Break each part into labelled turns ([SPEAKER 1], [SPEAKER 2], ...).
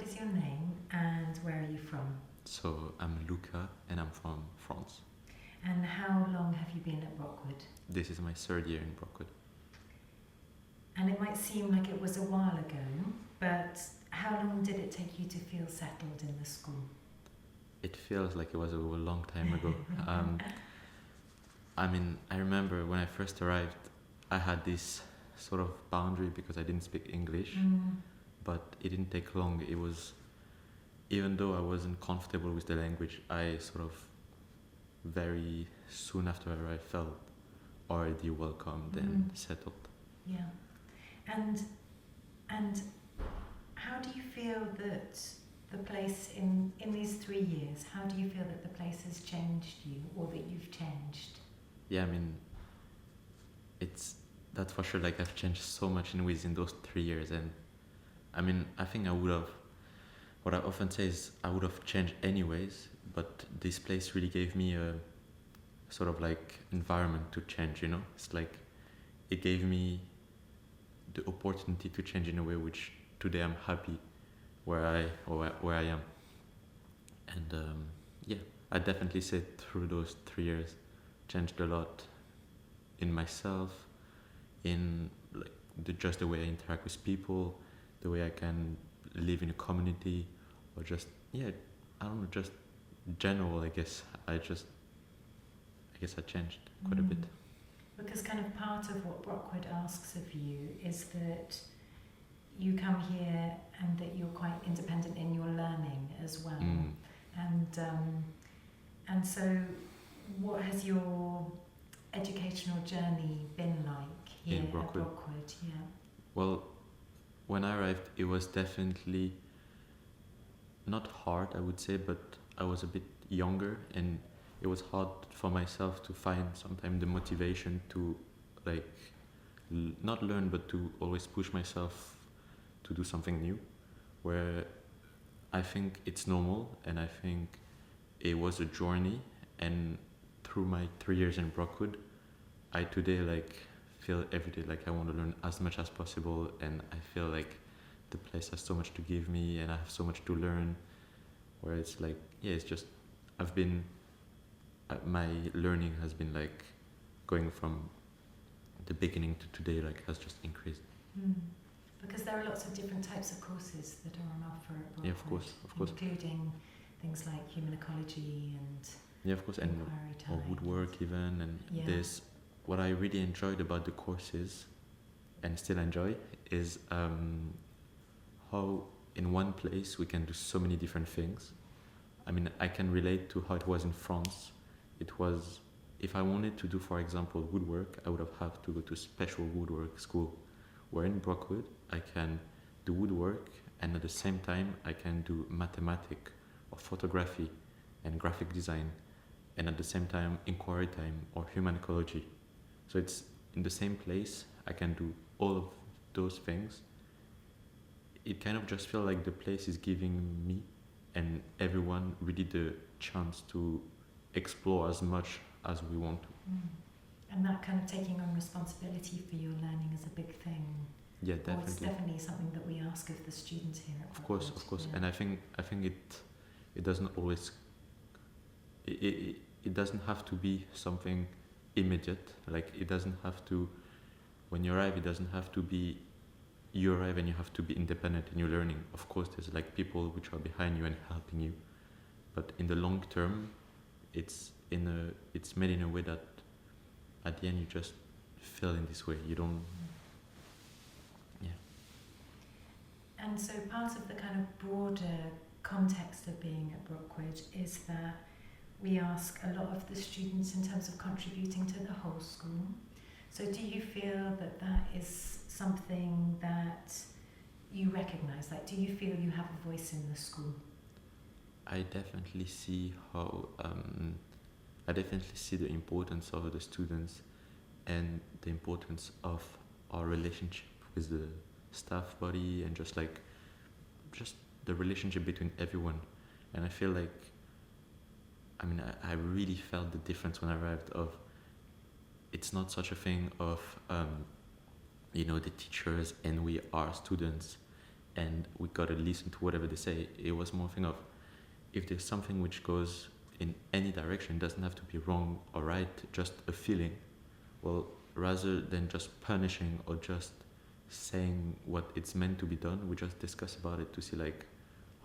[SPEAKER 1] what is your name and where are you from?
[SPEAKER 2] So I'm Louka and I'm from France.
[SPEAKER 1] And how long have you been at Brockwood?
[SPEAKER 2] This is my third year in Brockwood.
[SPEAKER 1] And it might seem like it was a while ago, but how long did it take you to feel settled in the school?
[SPEAKER 2] It feels like it was a long time ago. I remember when I first arrived, I had this sort of boundary because I didn't speak English, but it didn't take long. It was, even though I wasn't comfortable with the language, I sort of very soon after I arrived felt already welcomed and settled.
[SPEAKER 1] Yeah. And how do you feel that the place in these 3 years, how do you feel that the place has changed you or that you've changed?
[SPEAKER 2] Yeah, that's for sure. Like I've changed so much within those 3 years, and I think I would have. What I often say is I would have changed anyways, but this place really gave me a sort of like environment to change. It's like it gave me the opportunity to change in a way which today I'm happy where I am, and I definitely say through those 3 years changed a lot in myself, in like just the way I interact with people, the way I can live in a community, or just I don't know, just general. I guess I changed quite a bit.
[SPEAKER 1] Because kind of part of what Brockwood asks of you is that you come here and that you're quite independent in your learning as well. And so what has your educational journey been like here at Brockwood? Yeah.
[SPEAKER 2] Well, when I arrived, it was definitely not hard, I would say, but I was a bit younger, and it was hard for myself to find sometimes the motivation to like not learn, but to always push myself to do something new, where I think it's normal, and I think it was a journey, and through my 3 years in Brockwood, I today like feel every day like I want to learn as much as possible, and I feel like the place has so much to give me and I have so much to learn, where it's like it's just my learning has been like going from the beginning to today, like has just increased.
[SPEAKER 1] Because there are lots of different types of courses that are on offer at Brockwood.
[SPEAKER 2] Yeah, of course.
[SPEAKER 1] Including things like human ecology and
[SPEAKER 2] and or woodwork even, and there's what I really enjoyed about the courses and still enjoy is how in one place we can do so many different things. I can relate to how it was in France. It was, if I wanted to do, for example, woodwork, I would have to go to special woodwork school. Where in Brockwood, I can do woodwork, and at the same time, I can do mathematics or photography and graphic design, and at the same time, inquiry time or human ecology. So it's in the same place, I can do all of those things. It kind of just feels like the place is giving me and everyone really the chance to explore as much as we want to.
[SPEAKER 1] And that kind of taking on responsibility for your learning is a big thing.
[SPEAKER 2] Yeah, definitely.
[SPEAKER 1] Or it's definitely something that we ask of the students here at Brockwood.
[SPEAKER 2] Of course. Yeah. And I think it doesn't always it doesn't have to be something immediate. Like it doesn't have to, when you arrive, it doesn't have to be you arrive and you have to be independent in your learning. Of course, there's like people which are behind you and helping you, but in the long term, it's made in a way that at the end you just feel in this way. You don't.
[SPEAKER 1] And so part of the kind of broader context of being at Brockwood is that we ask a lot of the students in terms of contributing to the whole school. So do you feel that that is something that you recognise? Like, do you feel you have a voice in the school?
[SPEAKER 2] I definitely see the importance of the students and the importance of our relationship with the staff body and just the relationship between everyone. And I feel like I really felt the difference when I arrived of it's not such a thing of the teachers and we are students and we gotta listen to whatever they say. It was more a thing of, if there's something which goes in any direction, it doesn't have to be wrong or right, just a feeling. Well, rather than just punishing or just saying what it's meant to be done, we just discuss about it to see like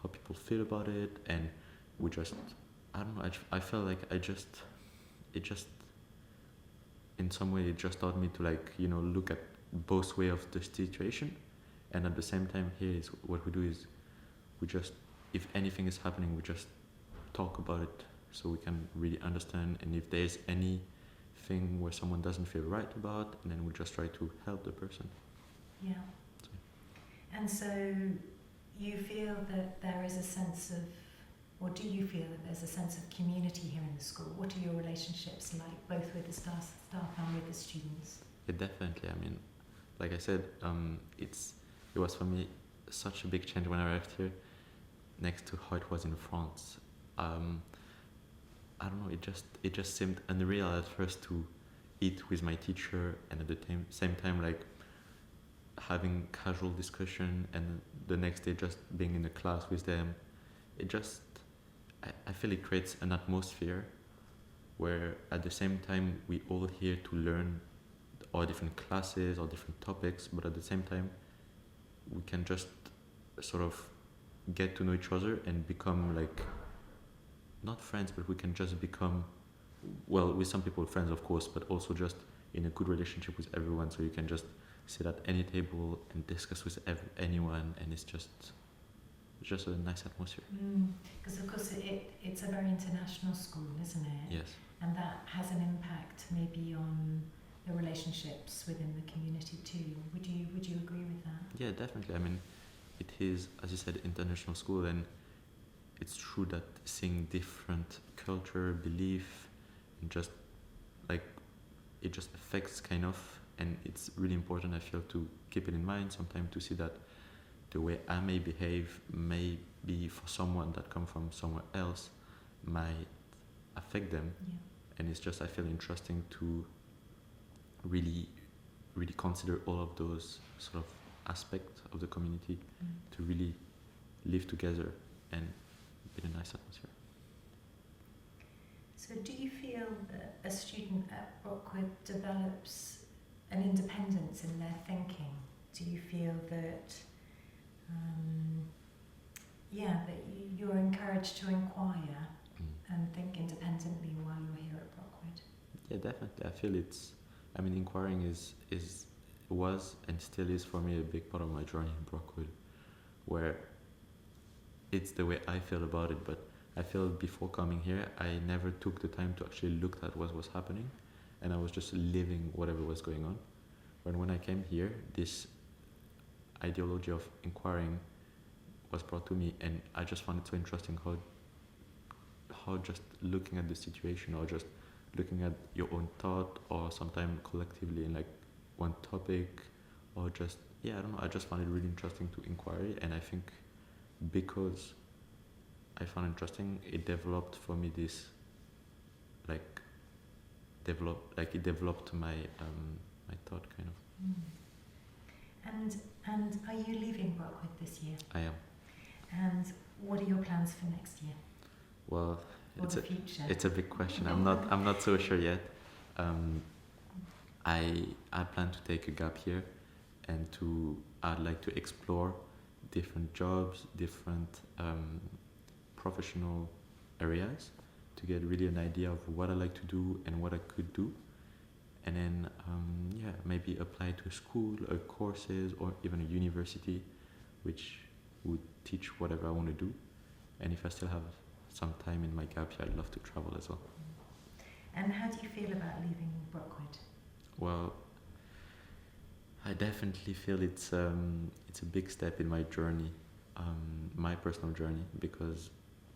[SPEAKER 2] how people feel about it, and we just, I don't know, I felt like it just, in some way, it just taught me to like, look at both way of the situation, and at the same time here is what we do is we just, if anything is happening, we just talk about it so we can really understand, and if there's anything where someone doesn't feel right about, and then we just try to help the person.
[SPEAKER 1] Yeah. And so you feel that there is a sense of, or do you feel that there's a sense of community here in the school? What are your relationships like, both with the staff and with the students?
[SPEAKER 2] Yeah, definitely. I mean, like I said, it was for me such a big change when I arrived here, next to how it was in France. I don't know. It just seemed unreal at first to eat with my teacher, and at the same time like having casual discussion, and the next day just being in the class with them. It just, I feel it creates an atmosphere where at the same time we all here to learn our different classes or different topics, but at the same time we can just sort of get to know each other and become like, not friends, but we can just become, well, with some people friends of course, but also just in a good relationship with everyone, so you can just sit at any table and discuss with anyone, and it's just a nice atmosphere.
[SPEAKER 1] Because of course it's a very international school, isn't it?
[SPEAKER 2] Yes.
[SPEAKER 1] And that has an impact maybe on the relationships within the community too. Would you agree with that?
[SPEAKER 2] Yeah, definitely. I mean, it is, as you said, international school, and it's true that seeing different culture, belief, and just like it just affects kind of, and it's really important, I feel, to keep it in mind sometimes, to see that the way I may behave may be for someone that come from somewhere else might affect them.
[SPEAKER 1] Yeah.
[SPEAKER 2] And it's just, I feel, interesting to really consider all of those sort of aspects of the community, to really live together and in a nice atmosphere.
[SPEAKER 1] So do you feel that a student at Brockwood develops an independence in their thinking? Do you feel that that you're encouraged to inquire and think independently while you're here at Brockwood?
[SPEAKER 2] Yeah, definitely. I feel inquiring was and still is for me a big part of my journey in Brockwood, where it's the way I feel about it, but I feel before coming here, I never took the time to actually look at what was happening, and I was just living whatever was going on. When I came here, this ideology of inquiring was brought to me, and I just found it so interesting how just looking at the situation, or just looking at your own thought, or sometimes collectively in like one topic, or just, I don't know, I just found it really interesting to inquiry, and I think because I found it interesting, it developed for me this it developed my my thought kind of.
[SPEAKER 1] And are you leaving Brockwood this year?
[SPEAKER 2] I am.
[SPEAKER 1] And what are your plans for next year?
[SPEAKER 2] Well,
[SPEAKER 1] or the future?
[SPEAKER 2] It's a big question. I'm not so sure yet. I plan to take a gap here, and I'd like to explore different jobs, different professional areas, to get really an idea of what I like to do and what I could do, and then maybe apply to a school or courses or even a university which would teach whatever I want to do. And if I still have some time in my gap year, I'd love to travel as well.
[SPEAKER 1] And how do you feel about leaving Brockwood?
[SPEAKER 2] Well, I definitely feel it's a big step in my journey, my personal journey, because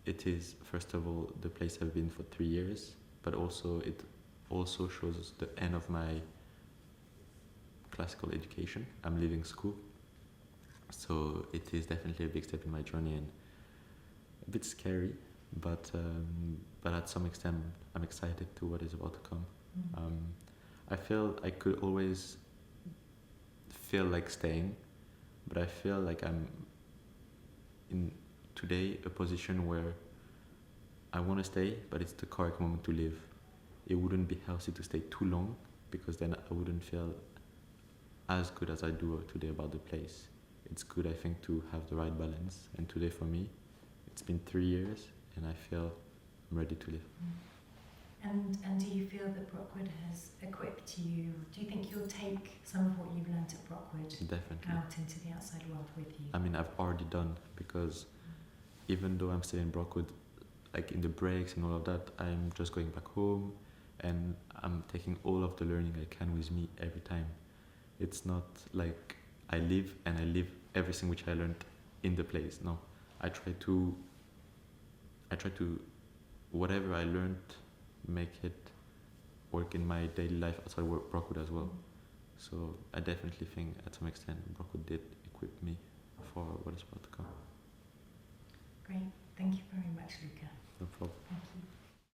[SPEAKER 2] it is, first of all, the place I've been for 3 years, but also it also shows the end of my classical education. I'm leaving school, so it is definitely a big step in my journey, and a bit scary, but at some extent I'm excited to what is about to come. I feel I could always feel like staying, but I feel like I'm in today a position where I want to stay, but it's the correct moment to leave. It wouldn't be healthy to stay too long because then I wouldn't feel as good as I do today about the place. It's good, I think, to have the right balance. And today for me, it's been 3 years and I feel I'm ready to leave.
[SPEAKER 1] And do you feel that Brockwood has equipped you? Do you think you'll take some of what you've learnt at Brockwood
[SPEAKER 2] Definitely.
[SPEAKER 1] out into the outside world with you?
[SPEAKER 2] I mean, I've already done, because even though I'm still in Brockwood, like in the breaks and all of that, I'm just going back home and I'm taking all of the learning I can with me every time. It's not like I live and I live everything which I learned in the place. No, I try to whatever I learned, make it work in my daily life outside work Brockwood as well. So I definitely think at some extent Brockwood did equip me for what is about to come.
[SPEAKER 1] Great. Thank you very much, Louka.
[SPEAKER 2] No problem.